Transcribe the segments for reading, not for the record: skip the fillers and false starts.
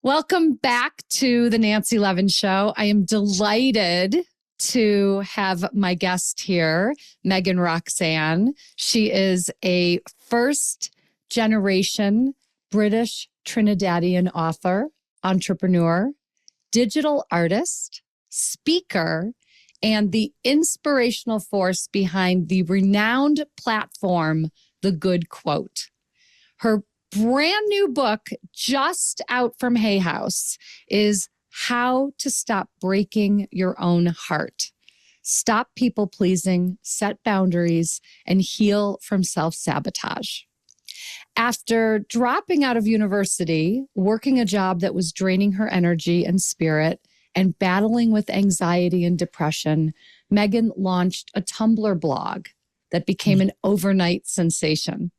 Welcome back to the Nancy Levin Show. I am delighted to have my guest here, Meggan Roxanne. She is a first-generation British Trinidadian author, entrepreneur, digital artist, speaker, and the inspirational force behind the renowned platform, The Good Quote. Her brand new book, just out from Hay House, is How to Stop Breaking Your Own Heart. Stop people pleasing, set boundaries, and heal from self-sabotage. After dropping out of university, working a job that was draining her energy and spirit, and battling with anxiety and depression, Meggan launched a Tumblr blog that became an overnight sensation.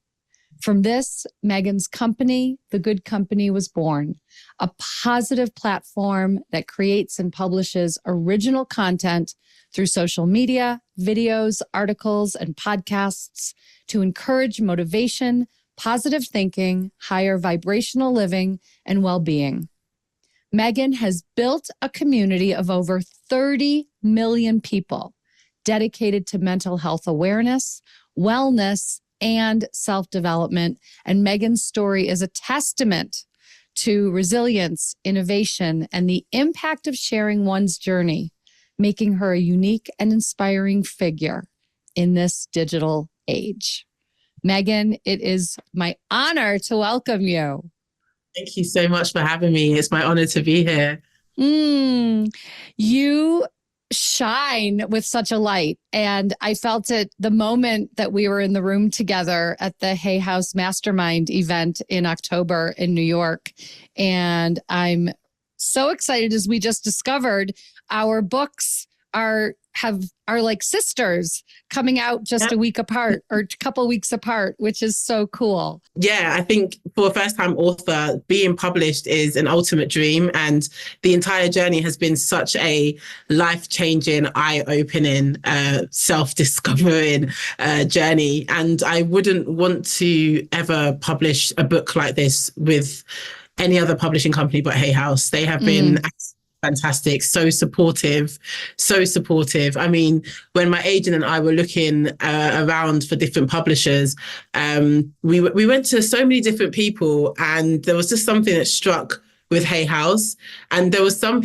From this, Meggan's company, The Good Company, was born, a positive platform that creates and publishes original content through social media, videos, articles, and podcasts to encourage motivation, positive thinking, higher vibrational living, and well-being. Meggan has built a community of over 30 million people dedicated to mental health awareness, wellness, and self-development. And Meggan's story is a testament to resilience, innovation, and the impact of sharing one's journey, making her a unique and inspiring figure in this digital age. Meggan, it is my honor to welcome you. Thank you so much for having me. It's my honor to be here. You shine with such a light. And I felt it the moment that we were in the room together at the Hay House Mastermind event in October in New York. And I'm so excited, as we just discovered, our books are like sisters, coming out just a week apart or a couple weeks apart, which is so cool. Yeah, I think for a first-time author, being published is an ultimate dream. And the entire journey has been such a life-changing, eye-opening, self-discovering journey. And I wouldn't want to ever publish a book like this with any other publishing company but Hay House. They have been fantastic, so supportive. I mean, when my agent and I were looking around for different publishers, we went to so many different people, and there was just something that struck with Hay House. And there were some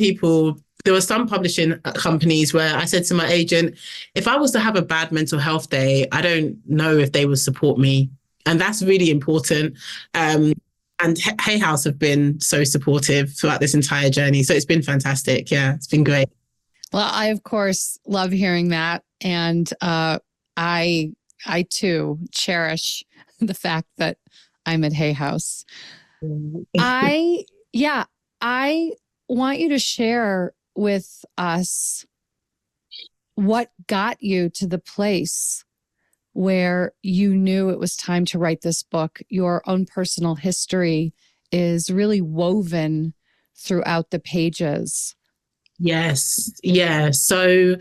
publishing companies where I said to my agent, if I was to have a bad mental health day, I don't know if they would support me. And that's really important. And Hay House have been so supportive throughout this entire journey. So it's been fantastic. Yeah, it's been great. Well, I, of course, love hearing that. And I too cherish the fact that I'm at Hay House. I want you to share with us what got you to the place where you knew it was time to write this book. Your own personal history is really woven throughout the pages. Yes. Yeah. So,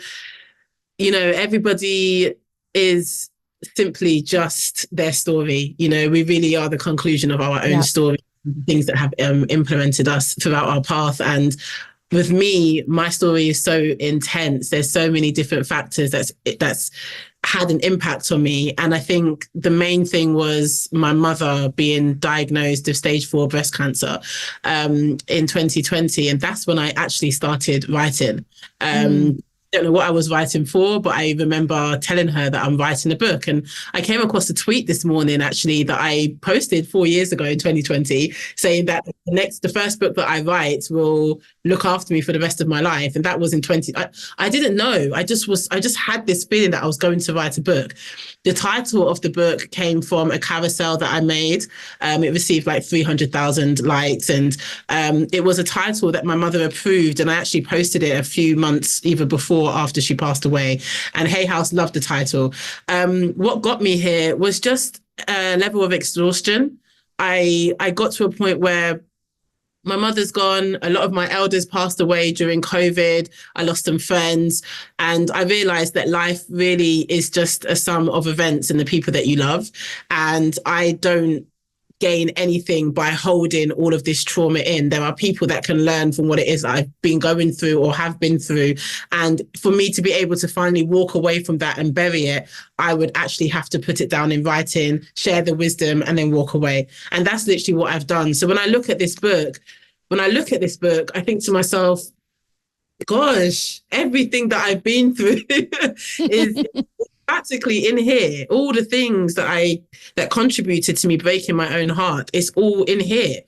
everybody is simply just their story. We really are the conclusion of our own story, things that have implemented us throughout our path. And with me, my story is so intense. There's so many different factors that's had an impact on me. And I think the main thing was my mother being diagnosed with stage 4 breast cancer in 2020. And that's when I actually started writing. I don't know what I was writing for, but I remember telling her that I'm writing a book. And I came across a tweet this morning, actually, that I posted 4 years ago in 2020, saying that the first book that I write will look after me for the rest of my life. And that was in I didn't know. I just had this feeling that I was going to write a book. The title of the book came from a carousel that I made. It received like 300,000 likes. And it was a title that my mother approved. And I actually posted it a few months either before or after she passed away. And Hay House loved the title. What got me here was just a level of exhaustion. I got to a point where my mother's gone. A lot of my elders passed away during COVID. I lost some friends. And I realized that life really is just a sum of events and the people that you love. And I don't gain anything by holding all of this trauma in. There are people that can learn from what it is that I've been going through or have been through. And for me to be able to finally walk away from that and bury it, I would actually have to put it down in writing, share the wisdom, and then walk away. And that's literally what I've done. So when I look at this book, I think to myself, gosh, everything that I've been through is practically in here. All the things that contributed to me breaking my own heart, it's all in here.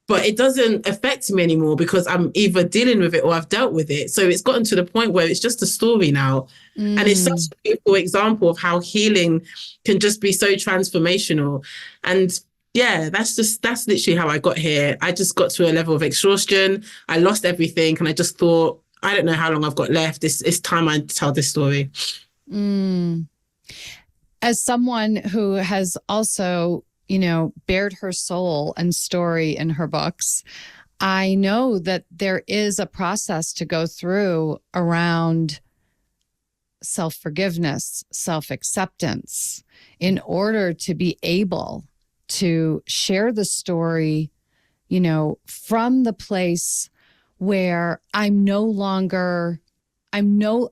But it doesn't affect me anymore because I'm either dealing with it or I've dealt with it. So it's gotten to the point where it's just a story now. And it's such a beautiful example of how healing can just be so transformational. And yeah, that's literally how I got here. I just got to a level of exhaustion. I lost everything. And I just thought, I don't know how long I've got left. It's time I tell this story. As someone who has also, bared her soul and story in her books, I know that there is a process to go through around self-forgiveness, self-acceptance, in order to be able to share the story, from the place where I'm no longer emotionally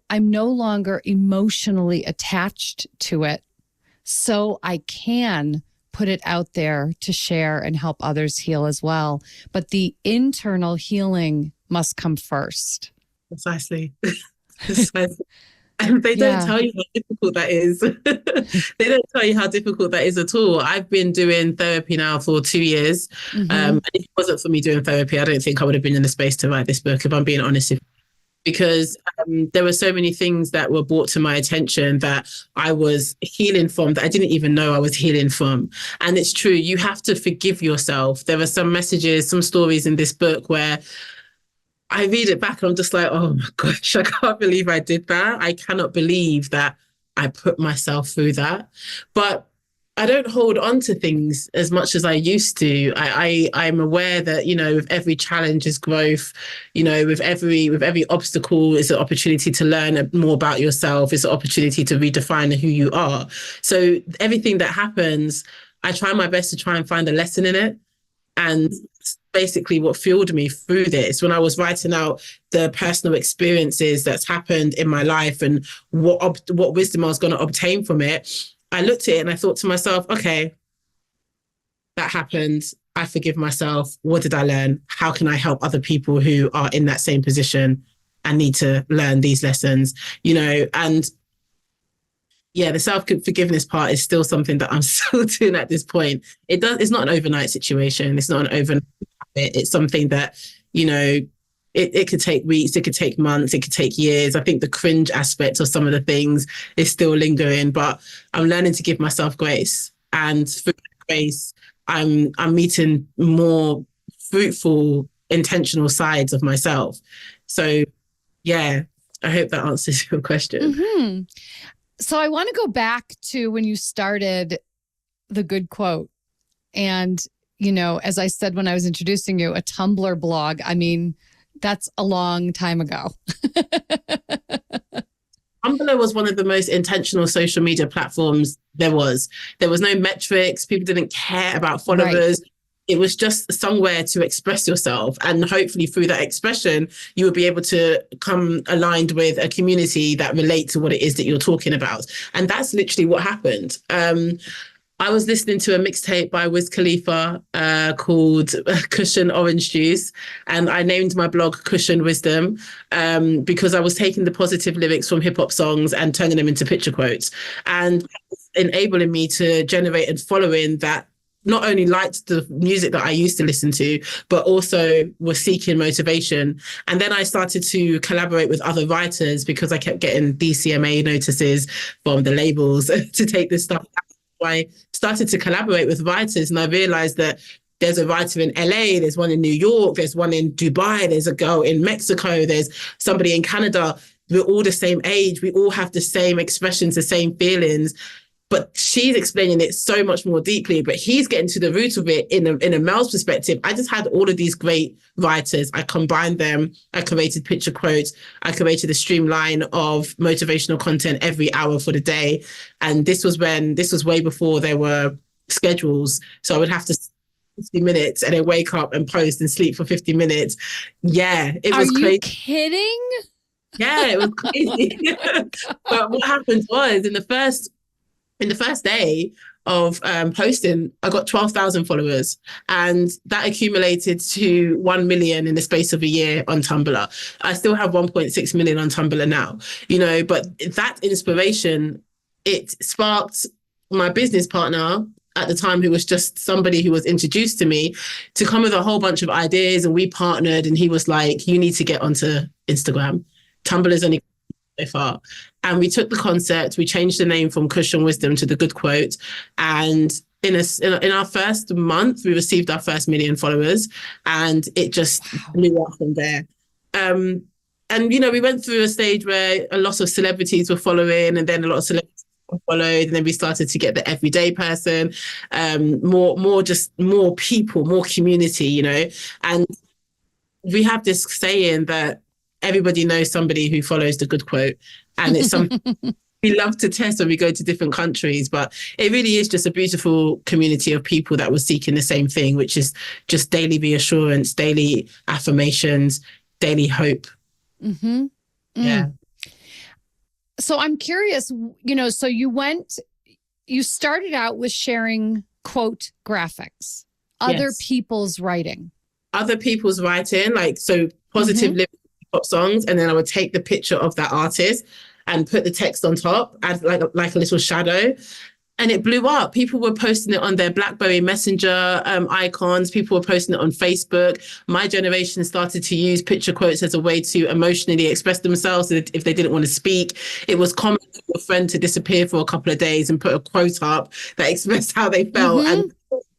attached to it, so I can put it out there to share and help others heal as well. But the internal healing must come first. Precisely. And they don't tell you how difficult that is. They don't tell you how difficult that is at all. I've been doing therapy now for 2 years. And if it wasn't for me doing therapy, I don't think I would have been in the space to write this book, if I'm being honest with you. Because there were so many things that were brought to my attention that I was healing from, that I didn't even know I was healing from. And it's true, you have to forgive yourself. There are some messages, some stories in this book where I read it back and I'm just like, oh my gosh, I can't believe I did that. I cannot believe that I put myself through that. But I don't hold on to things as much as I used to. I'm aware that, with every challenge is growth, with every obstacle is an opportunity to learn more about yourself. It's an opportunity to redefine who you are. So everything that happens, I try my best to try and find a lesson in it. And basically what fueled me through this, when I was writing out the personal experiences that's happened in my life and what wisdom I was going to obtain from it, I looked at it and I thought to myself, okay, that happened. I forgive myself. What did I learn? How can I help other people who are in that same position and need to learn these lessons? And yeah, the self-forgiveness part is still something that I'm still doing at this point. It's not an overnight situation. It's not an overnight habit. It's something that, it could take weeks, it could take months, it could take years. I think the cringe aspect of some of the things is still lingering, but I'm learning to give myself grace. And through grace, I'm meeting more fruitful, intentional sides of myself. So yeah, I hope that answers your question. So I want to go back to when you started The Good Quote. And, as I said when I was introducing you, a Tumblr blog. I mean, that's a long time ago. Tumblr was one of the most intentional social media platforms there was. There was no metrics. People didn't care about followers. Right. It was just somewhere to express yourself. And hopefully through that expression, you will be able to come aligned with a community that relate to what it is that you're talking about. And that's literally what happened. I was listening to a mixtape by Wiz Khalifa called Cushion Orange Juice. And I named my blog Cushion Wisdom because I was taking the positive lyrics from hip hop songs and turning them into picture quotes, and enabling me to generate a following that not only liked the music that I used to listen to, but also was seeking motivation. And then I started to collaborate with other writers because I kept getting DCMA notices from the labels to take this stuff out. I started to collaborate with writers, and I realized that there's a writer in LA, there's one in New York, there's one in Dubai, there's a girl in Mexico, there's somebody in Canada. We're all the same age. We all have the same expressions, the same feelings. But she's explaining it so much more deeply, but he's getting to the root of it in a male's perspective. I just had all of these great writers. I combined them. I created picture quotes. I created a streamline of motivational content every hour for the day. And this was way before there were schedules. So I would have to 50 minutes and then wake up and post and sleep for 50 minutes. Yeah, it was crazy. Are you kidding? Yeah, it was crazy. But what happened was in the first day of posting, I got 12,000 followers, and that accumulated to 1 million in the space of a year on Tumblr. I still have 1.6 million on Tumblr now, but that inspiration, it sparked my business partner at the time, who was just somebody who was introduced to me, to come with a whole bunch of ideas, and we partnered, and he was like, you need to get onto Instagram. Tumblr is only so far. And we took the concept, we changed the name from Cushion Wisdom to The Good Quote. And in our first month, we received our first 1 million followers, and it just blew up from there. And, we went through a stage where a lot of celebrities were following, and then a lot of celebrities followed, and then we started to get the everyday person, more people, more community, and we have this saying that everybody knows somebody who follows The Good Quote, and it's something we love to test when we go to different countries. But it really is just a beautiful community of people that were seeking the same thing, which is just daily reassurance, daily affirmations, daily hope. Mm-hmm. Yeah. So I'm curious, so you started out with sharing quote graphics, other people's writing. Other people's writing, positive living pop songs, and then I would take the picture of that artist and put the text on top, add like a little shadow, and it blew up. People were posting it on their BlackBerry Messenger icons. People were posting it on Facebook. My generation started to use picture quotes as a way to emotionally express themselves if they didn't want to speak. It was common for a friend to disappear for a couple of days and put a quote up that expressed how they felt, and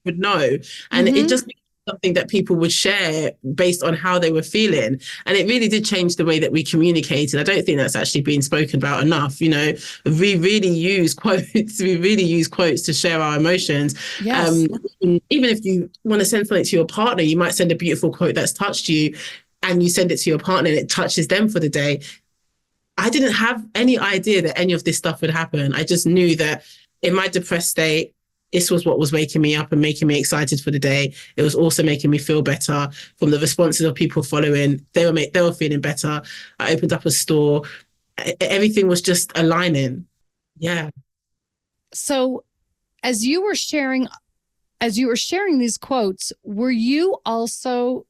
would know. And it just something that people would share based on how they were feeling. And it really did change the way that we communicated. I don't think that's actually been spoken about enough. We really use quotes. We really use quotes to share our emotions. Yes. Even if you want to send something to your partner, you might send a beautiful quote that's touched you, and you send it to your partner and it touches them for the day. I didn't have any idea that any of this stuff would happen. I just knew that in my depressed state, this was what was waking me up and making me excited for the day. It was also making me feel better from the responses of people following. They were feeling better. I opened up a store. Everything was just aligning. Yeah. So as you were sharing these quotes, were you also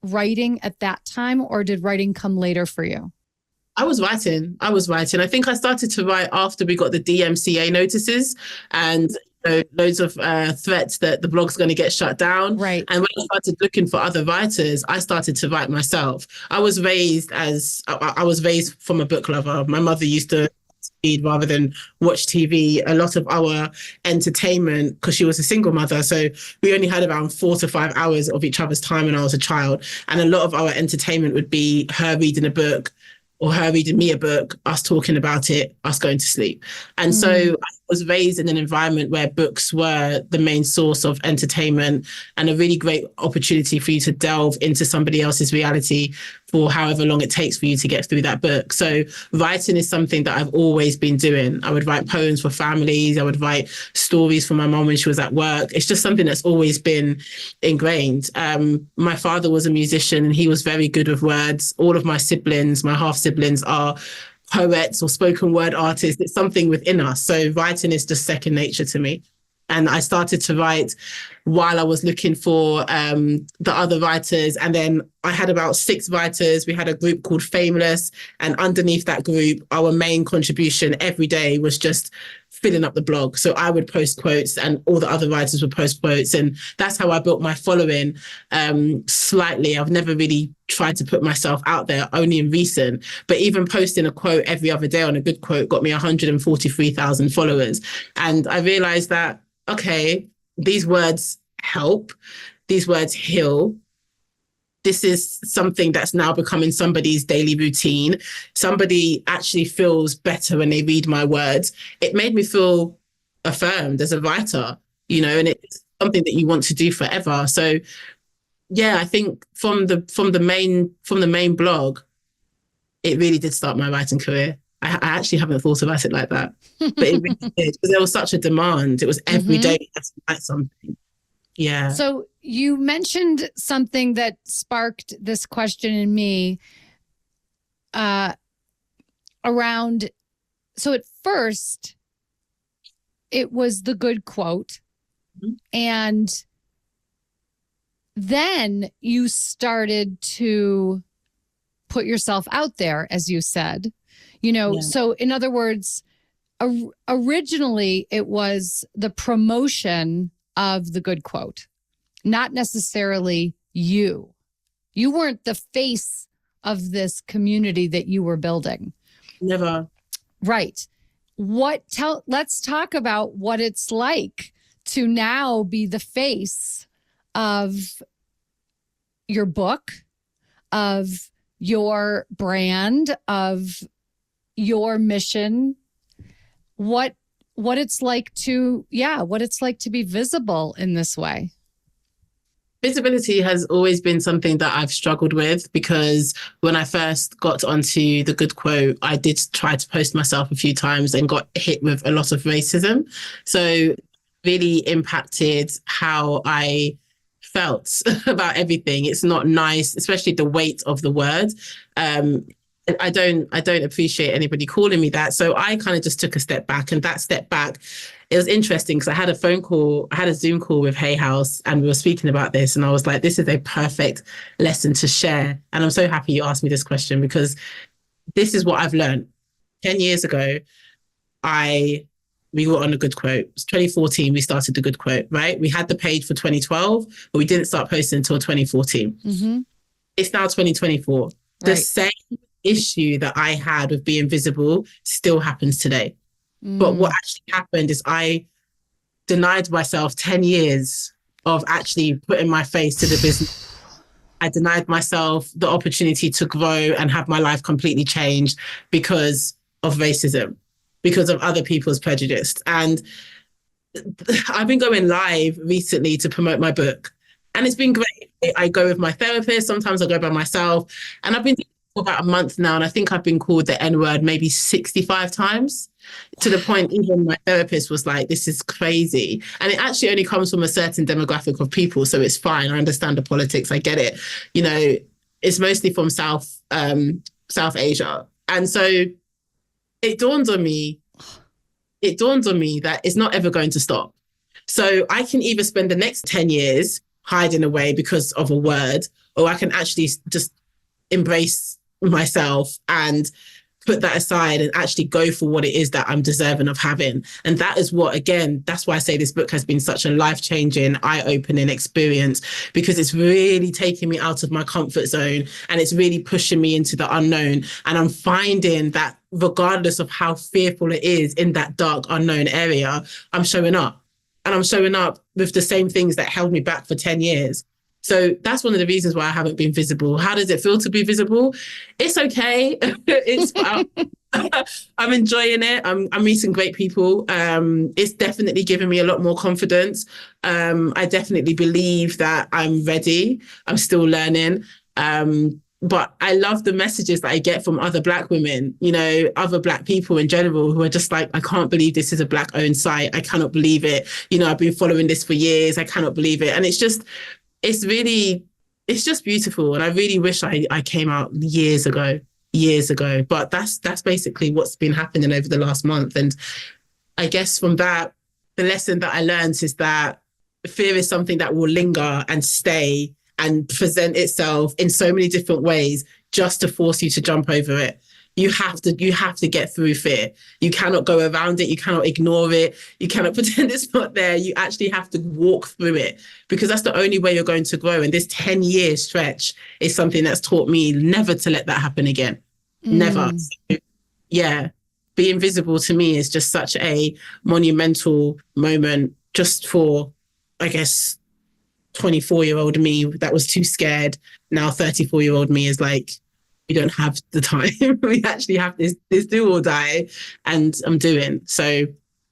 writing at that time, or did writing come later for you? I was writing. I think I started to write after we got the DMCA notices, and loads of threats that the blog's going to get shut down. Right. And when I started looking for other writers, I started to write myself. I was raised from a book lover. My mother used to read rather than watch TV. A lot of our entertainment, because she was a single mother, so we only had around 4 to 5 hours of each other's time when I was a child. And a lot of our entertainment would be her reading a book, or her reading me a book, us talking about it, us going to sleep. And so I was raised in an environment where books were the main source of entertainment, and a really great opportunity for you to delve into somebody else's reality for however long it takes for you to get through that book. So writing is something that I've always been doing. I would write poems for families. I would write stories for my mom when she was at work. It's just something that's always been ingrained. My father was a musician, and he was very good with words. All of my siblings, my half siblings, are poets or spoken word artists. It's something within us. So writing is just second nature to me. And I started to write while I was looking for the other writers. And then I had about 6 writers. We had a group called Fameless. And underneath that group, our main contribution every day was just filling up the blog. So I would post quotes, and all the other writers would post quotes. And that's how I built my following slightly. I've never really tried to put myself out there, only in recent. But even posting a quote every other day on A Good Quote got me 143,000 followers. And I realized that, okay, these words help, these words heal. This is something that's now becoming somebody's daily routine. Somebody actually feels better when they read my words. It made me feel affirmed as a writer, and it's something that you want to do forever. So yeah, I think from the main blog, it really did start my writing career. I actually haven't thought about it like that, but it really did, because there was such a demand. It was every day I had to write something. Yeah. So you mentioned something that sparked this question in me around. So at first, it was the good quote. Mhm. And then you started to put yourself out there, as you said. Yeah. So in other words, originally it was the promotion of the good quote, not necessarily you. You weren't the face of this community that you were building. Never. Right. Let's talk about what it's like to now be the face of your book, of your brand, of your mission. What it's like to be visible in this way. Visibility has always been something that I've struggled with, because when I first got onto the good quote, I did try to post myself a few times and got hit with a lot of racism. So really impacted how I felt about everything. It's not nice, especially the weight of the word. I don't appreciate anybody calling me that. So I kind of just took a step back, and that step back, it was interesting because I had a Zoom call with Hay House, and we were speaking about this, and I was like, this is a perfect lesson to share. And I'm so happy you asked me this question, because this is what I've learned. 10 years ago, we were on a good quote. It was 2014, we started the good quote, right? We had the page for 2012, but we didn't start posting until 2014. Mm-hmm. It's now 2024. Right. The same issue that I had with being visible still happens today. But what actually happened is I denied myself 10 years of actually putting my face to the business. I denied myself the opportunity to grow and have my life completely changed because of racism, because of other people's prejudice. And I've been going live recently to promote my book, and it's been great. I go with my therapist. Sometimes I go by myself, and I've been doing it for about a month now. And I think I've been called the N-word maybe 65 times, to the point even my therapist was like, this is crazy. And it actually only comes from a certain demographic of people. So it's fine. I understand the politics. I get it. It's mostly from South Asia. And so it dawned on me that it's not ever going to stop. So I can either spend the next 10 years hiding away because of a word, or I can actually just embrace myself and put that aside and actually go for what it is that I'm deserving of having. And that is what, again, that's why I say this book has been such a life-changing, eye-opening experience, because it's really taking me out of my comfort zone, and it's really pushing me into the unknown. And I'm finding that regardless of how fearful it is in that dark, unknown area, I'm showing up. And I'm showing up with the same things that held me back for 10 years. So that's one of the reasons why I haven't been visible. How does it feel to be visible? It's okay. I'm enjoying it. I'm meeting great people. It's definitely given me a lot more confidence. I definitely believe that I'm ready. I'm still learning. But I love the messages that I get from other Black women, other Black people in general, who are just like, I can't believe this is a Black owned site. I cannot believe it. I've been following this for years. I cannot believe it. And it's just beautiful. And I really wish I came out years ago. But that's basically what's been happening over the last month. And I guess from that, the lesson that I learned is that fear is something that will linger and stay and present itself in so many different ways just to force you to jump over it. You have to get through fear. You cannot go around it. You cannot ignore it. You cannot pretend it's not there. You actually have to walk through it, because that's the only way you're going to grow. And this 10-year stretch is something that's taught me never to let that happen again. Never. So, yeah. Being visible to me is just such a monumental moment, just for, I guess, 24-year-old me that was too scared. Now 34-year-old me is like, we don't have the time. We actually have this do or die, and I'm doing. So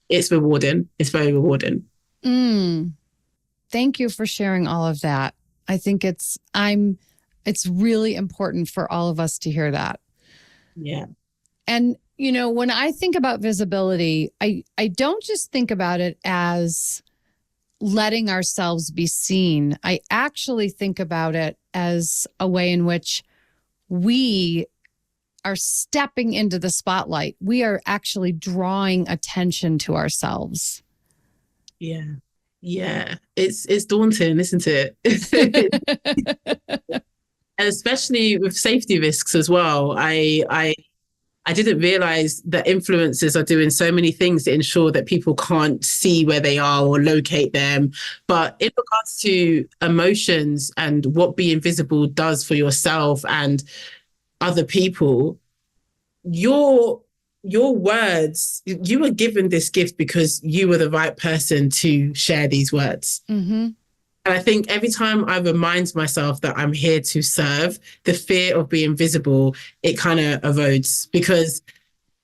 it's rewarding. It's very rewarding. Thank you for sharing all of that. I think it's really important for all of us to hear that. Yeah. And, when I think about visibility, I don't just think about it as letting ourselves be seen. I actually think about it as a way in which we are stepping into the spotlight. We are actually drawing attention to ourselves. Yeah. Yeah. It's daunting, isn't it? And especially with safety risks as well. I didn't realize that influencers are doing so many things to ensure that people can't see where they are or locate them. But in regards to emotions and what being visible does for yourself and other people, your words, you were given this gift because you were the right person to share these words. Mm-hmm. And I think every time I remind myself that I'm here to serve, the fear of being visible, it kind of erodes, because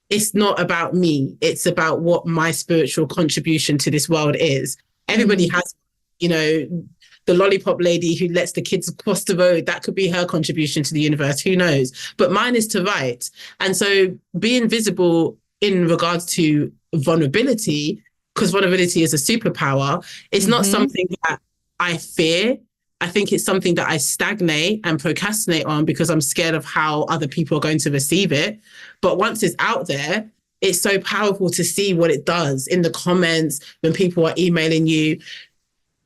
it's not about me. It's about what my spiritual contribution to this world is. Everybody has, you know, the lollipop lady who lets the kids cross the road. That could be her contribution to the universe. Who knows? But mine is to write. And so being visible in regards to vulnerability, because vulnerability is a superpower, it's not something that I fear. I think it's something that I stagnate and procrastinate on because I'm scared of how other people are going to receive it. But once it's out there, it's so powerful to see what it does in the comments when people are emailing you.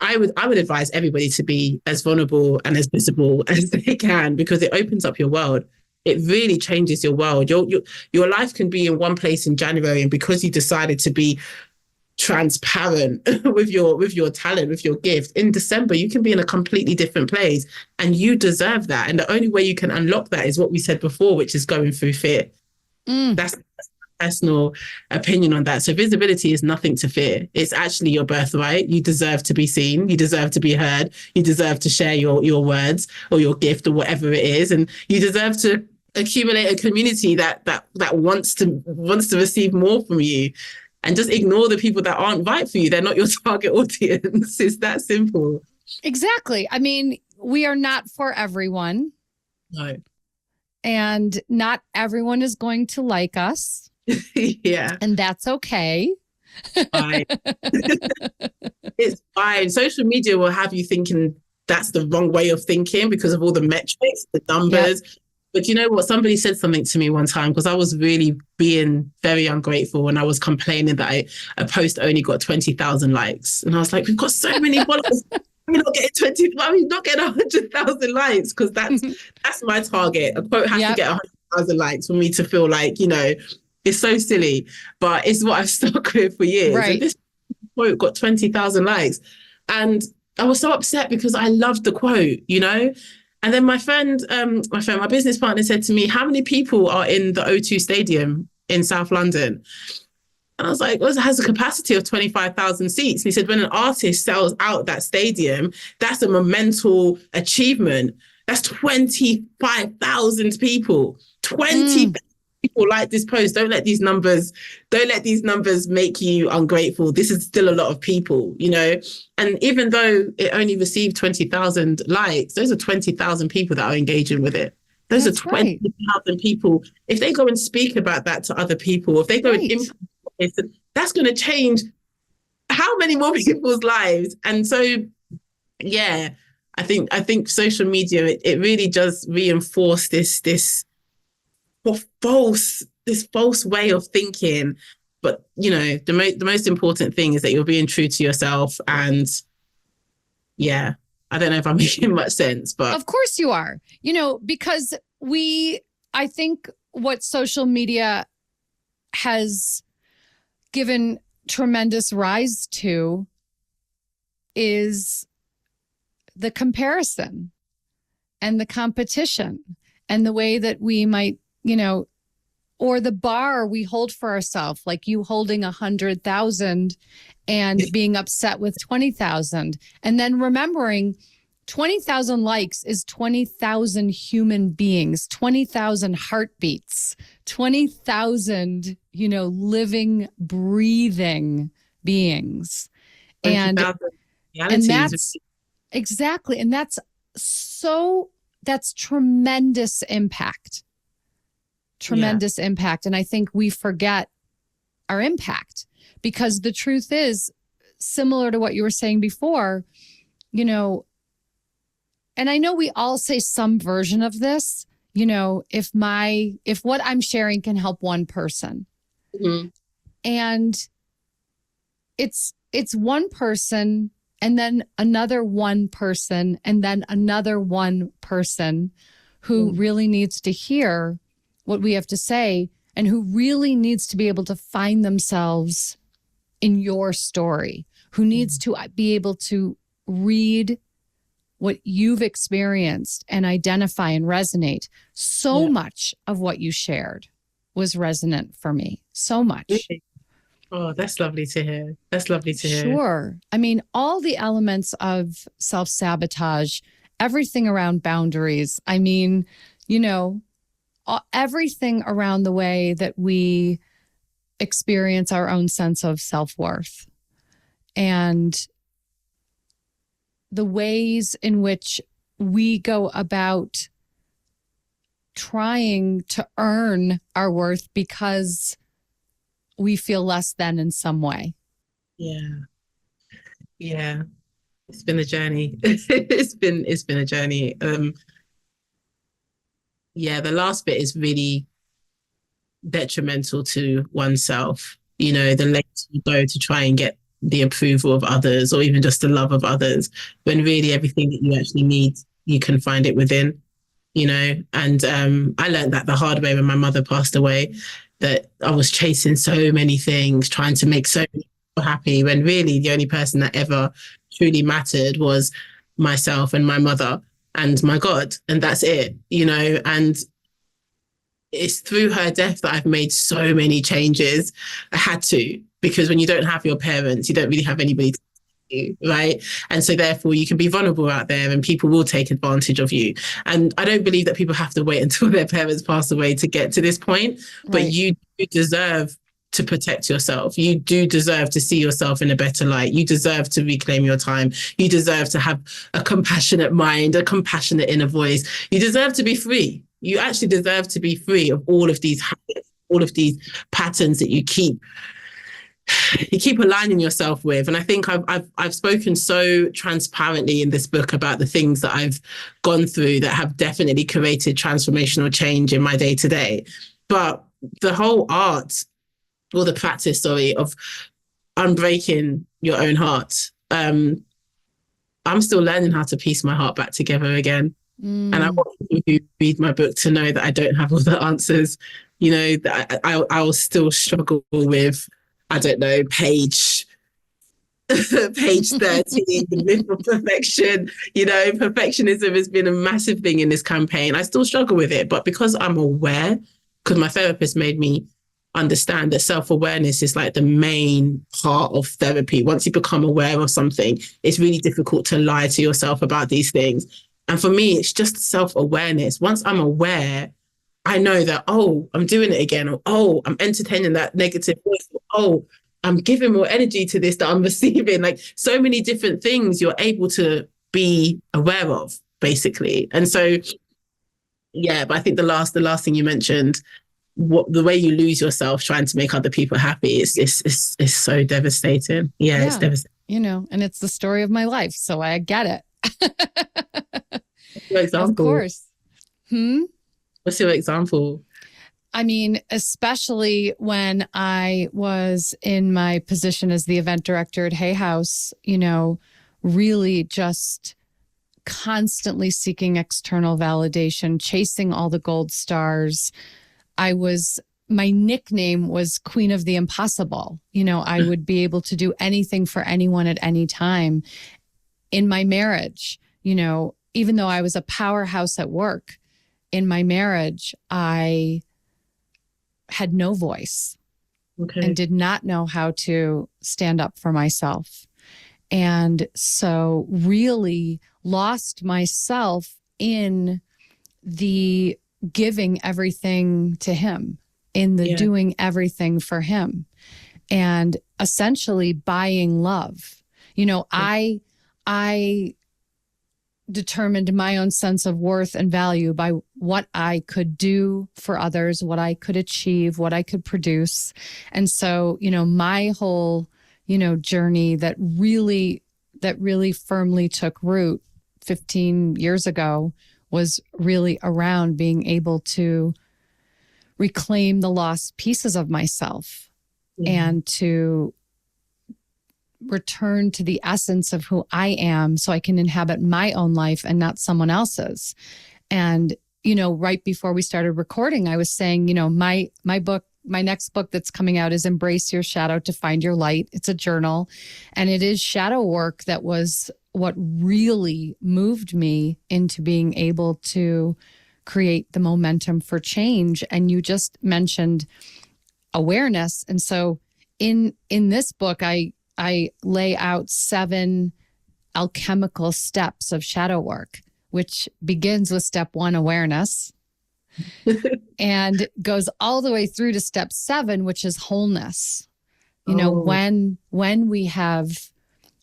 I would advise everybody to be as vulnerable and as visible as they can, because it opens up your world. It really changes your world. Your life can be in one place in January, and because you decided to be transparent with your talent, with your gift, in December you can be in a completely different place, and you deserve that. And the only way you can unlock that is what we said before, which is going through fear. That's personal opinion on that. So visibility is nothing to fear. It's actually your birthright. You deserve to be seen. You deserve to be heard. You deserve to share your words or your gift or whatever it is, and you deserve to accumulate a community that wants to receive more from you. And just ignore the people that aren't right for you. They're not your target audience. It's that simple. Exactly. I mean, we are not for everyone. No. And not everyone is going to like us. Yeah. And that's okay. Fine. It's fine. Social media will have you thinking that's the wrong way of thinking because of all the metrics, the numbers. Yep. But you know what? Somebody said something to me one time, because I was really being very ungrateful when I was complaining that a post only got 20,000 likes. And I was like, we've got so many followers. We're not getting 100,000 likes, because that's my target. A quote has to get 100,000 likes for me to feel like, you know, it's so silly, but it's what I've stuck with for years. Right. And this quote got 20,000 likes. And I was so upset because I loved the quote, you know? And then my business partner said to me, how many people are in the O2 Stadium in South London? And I was like, well, it has a capacity of 25,000 seats. And he said, when an artist sells out that stadium, that's a monumental achievement. That's 25,000 people. 20 people like this post. Don't let these numbers make you ungrateful. This is still a lot of people, you know? And even though it only received 20,000 likes, those are 20,000 people that are engaging with it. Those are 20,000 people. If they go and speak about that to other people, if they go and influence it, that's going to change how many more people's lives. And so, yeah, I think social media, it really does reinforce this false way of thinking. But you know, the most important thing is that you're being true to yourself. And yeah, I don't know if I'm making much sense, but of course you are. You know, because I think what social media has given tremendous rise to is the comparison and the competition and the way that we might, you know, or the bar we hold for ourselves, like you holding 100,000 and being upset with 20,000. And then remembering 20,000 likes is 20,000 human beings, 20,000 heartbeats, 20,000, you know, living, breathing beings. And that's exactly. And that's tremendous impact. Tremendous impact. And I think we forget our impact, because the truth is similar to what you were saying before, you know, and I know we all say some version of this, you know, if what I'm sharing can help one person. Mm-hmm. And it's one person and then another one person and then another one person who really needs to hear what we have to say and who really needs to be able to find themselves in your story, who needs to be able to read what you've experienced and identify and resonate. So much of what you shared was resonant for me. So much. Oh, that's lovely to hear. That's lovely to hear. Sure. I mean, all the elements of self-sabotage, everything around boundaries. I mean, you know, everything around the way that we experience our own sense of self-worth and the ways in which we go about trying to earn our worth because we feel less than in some way. Yeah. Yeah. It's been a journey. It's been a journey. Yeah, the last bit is really detrimental to oneself. You know, the lengths you go to try and get the approval of others or even just the love of others, when really everything that you actually need, you can find it within, you know. And I learned that the hard way when my mother passed away, that I was chasing so many things, trying to make so many people happy, when really the only person that ever truly mattered was myself and my mother and my God. And that's it, you know. And it's through her death that I've made so many changes. I had to, because when you don't have your parents, you don't really have anybody to you, right? And so therefore you can be vulnerable out there and people will take advantage of you. And I don't believe that people have to wait until their parents pass away to get to this point, but you deserve to protect yourself. You do deserve to see yourself in a better light. You deserve to reclaim your time. You deserve to have a compassionate mind, a compassionate inner voice. You deserve to be free. You actually deserve to be free of all of these habits, all of these patterns that you keep aligning yourself with. And I think I've spoken so transparently in this book about the things that I've gone through that have definitely created transformational change in my day to day. But the whole art, or the practice, of unbreaking your own heart, I'm still learning how to piece my heart back together again. And I want people who read my book to know that I don't have all the answers. You know, that I will still struggle with, I don't know, page 13, the myth of perfection. You know, perfectionism has been a massive thing in this campaign. I still struggle with it, but because I'm aware, because my therapist made me understand that self-awareness is like the main part of therapy. Once you become aware of something, it's really difficult to lie to yourself about these things. And for me, it's just self-awareness. Once I'm aware, I know that, oh, I'm doing it again, or oh, I'm entertaining that negative voice, or oh, I'm giving more energy to this that I'm receiving. Like so many different things you're able to be aware of, basically. And so, yeah, but I think the last thing you mentioned, the way you lose yourself trying to make other people happy is so devastating. Yeah, it's devastating. You know, and it's the story of my life, so I get it. Your example? Of course. What's your example? I mean, especially when I was in my position as the event director at Hay House, you know, really just constantly seeking external validation, chasing all the gold stars. My nickname was Queen of the Impossible. You know, I would be able to do anything for anyone at any time. In my marriage, you know, even though I was a powerhouse at work, in my marriage, I had no voice and did not know how to stand up for myself. And so really lost myself in the giving everything to him, in the doing everything for him, and essentially buying love. You know, I determined my own sense of worth and value by what I could do for others, what I could achieve, what I could produce. And so, you know, my whole, journey that really firmly took root 15 years ago was really around being able to reclaim the lost pieces of myself and to return to the essence of who I am so I can inhabit my own life and not someone else's. And, right before we started recording, I was saying, my next book that's coming out is Embrace Your Shadow to Find Your Light. It's a journal, and it is shadow work that was what really moved me into being able to create the momentum for change. And you just mentioned awareness. And so in this book, I lay out 7 alchemical steps of shadow work, which begins with step 1, awareness, and goes all the way through to step 7, which is wholeness. When we have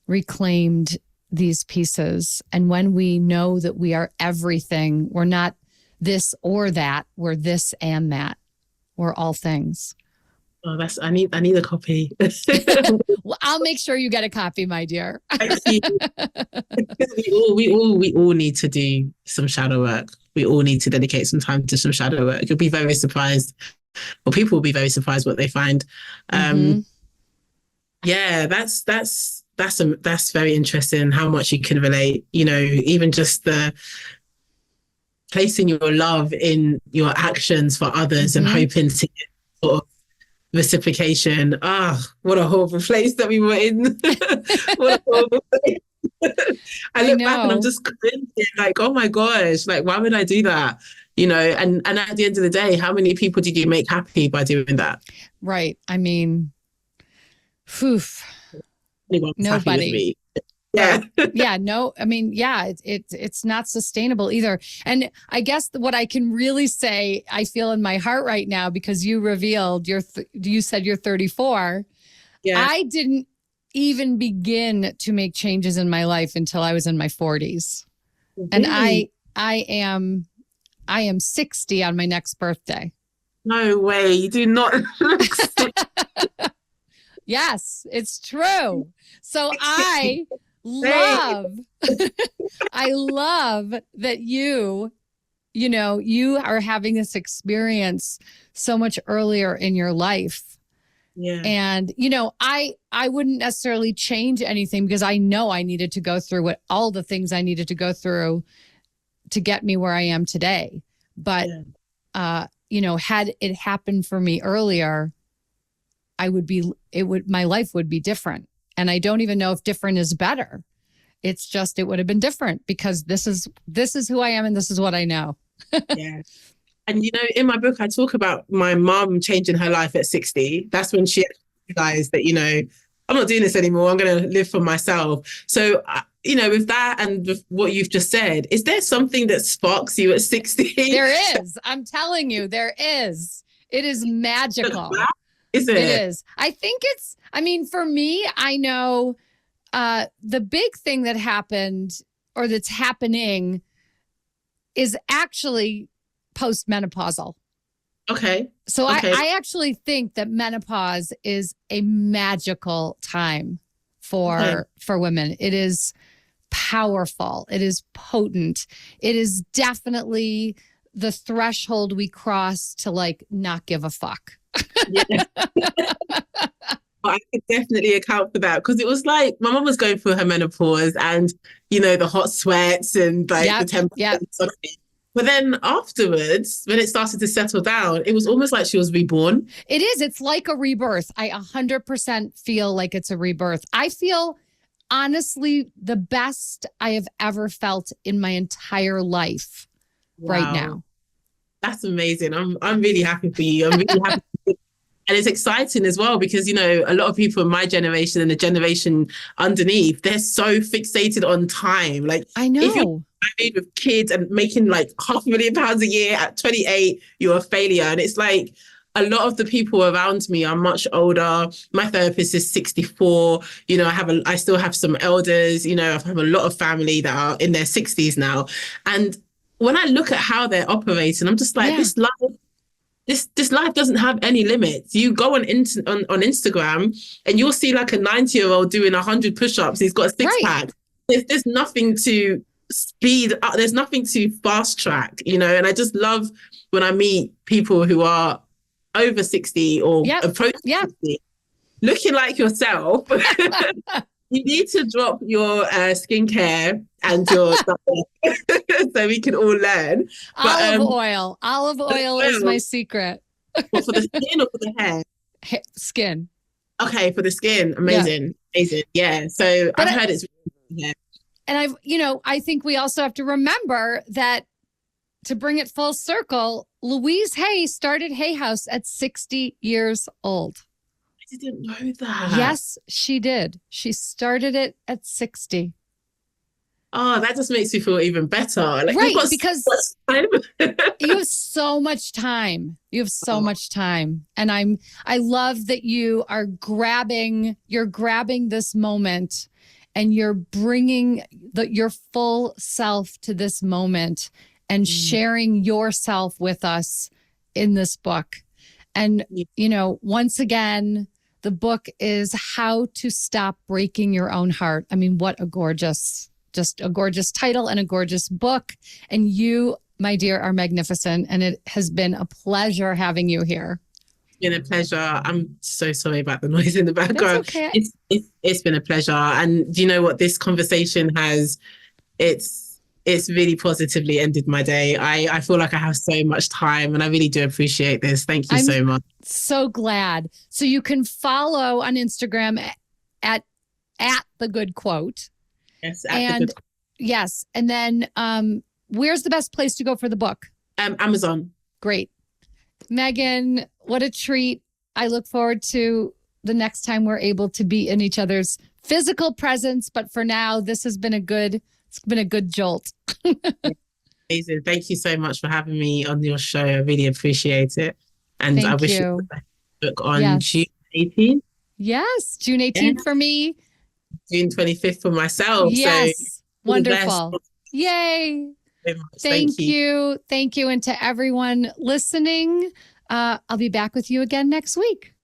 reclaimed these pieces and when we know that we are everything, we're not this or that, we're this and that, we're all things. Oh, I need a copy. Well, I'll make sure you get a copy, my dear. we all need to do some shadow work. We all need to dedicate some time to some shadow work. You'll be very surprised, or people will be very surprised what they find. Yeah, that's very interesting how much you can relate. Even just the placing your love in your actions for others and hoping to get sort of reciprocation. What a horrible place that we were in. What a horrible place. I look back and I'm just cringing, like, oh my gosh, like, why would I do that? And at the end of the day, how many people did you make happy by doing that? Right. I mean, nobody. Yeah. Yeah. No, I mean, yeah, it's not sustainable either. And I guess what I can really say, I feel in my heart right now, because you revealed you said you're 34. Yeah. I didn't even begin to make changes in my life until I was in my 40s. Really? And I am 60 on my next birthday. No way. You do not look 60. Yes, it's true. So I love that you are having this experience so much earlier in your life. Yeah. And, I wouldn't necessarily change anything because I know I needed to go through all the things I needed to go through to get me where I am today. But, had it happened for me earlier, my life would be different. And I don't even know if different is better. It's just, it would have been different because this is who I am and this is what I know. Yeah. And, in my book, I talk about my mom changing her life at 60. That's when she realized that, I'm not doing this anymore. I'm going to live for myself. So, with that and with what you've just said, is there something that sparks you at 60? There is. I'm telling you, there is. It is magical. Is it? It is. I think for me, I know the big thing that happened or that's happening is actually postmenopausal. Okay. So okay. I actually think that menopause is a magical time for women. It is powerful. It is potent. It is definitely the threshold we cross to not give a fuck. Yeah. I could definitely account for that because it was like my mom was going through her menopause and the hot sweats and the temperature. But then afterwards, when it started to settle down, it was almost like she was reborn. It is. It's like a rebirth. I 100% feel like it's a rebirth. I feel honestly the best I have ever felt in my entire life right now. That's amazing. I'm really happy for you. I'm really happy. And it's exciting as well because, a lot of people in my generation and the generation underneath, they're so fixated on time. I know. If you're married with kids and making £500,000 a year at 28, you're a failure. And it's like a lot of the people around me are much older. My therapist is 64. I still have some elders. I have a lot of family that are in their 60s now. And when I look at how they're operating, I'm just like, this life this life doesn't have any limits. You go on Instagram and you'll see like a 90-year-old doing 100 push-ups. He's got a six pack. There's nothing to speed up. There's nothing to fast track, you know. And I just love when I meet people who are over 60 or approaching 60, looking like yourself. You need to drop your skincare and your so we can all learn. But, Olive oil is my secret. What, for the skin or for the hair? Skin. Okay, for the skin. Amazing. Yeah. So I've heard it's really good. And I think we also have to remember that, to bring it full circle, Louise Hay started Hay House at 60 years old. I didn't know that. Yes, she did. She started it at 60. Oh, that just makes me feel even better. Like, right, because you have so much time. And I love that you are grabbing this moment and you're bringing your full self to this moment and sharing yourself with us in this book. And, once again, the book is How to Stop Breaking Your Own Heart. I mean, what a gorgeous title and a gorgeous book. And you, my dear, are magnificent. And it has been a pleasure having you here. It's been a pleasure. I'm so sorry about the noise in the background. That's okay. It's been a pleasure. And do you know what? This conversation it's really positively ended my day. I feel like I have so much time and I really do appreciate this. Thank you so much. So glad. So you can follow on Instagram at The Good Quote. Yes. Yes. And then where's the best place to go for the book? Amazon. Great. Meggan, what a treat. I look forward to the next time we're able to be in each other's physical presence. But for now, this has been it's been a good jolt. Amazing. Thank you so much for having me on your show. I really appreciate it. And I wish you the best book on June 18th. Yes, June 18th for me. June 25th for myself. Yes, so wonderful. Yay. Thank you. Thank you. And to everyone listening, I'll be back with you again next week.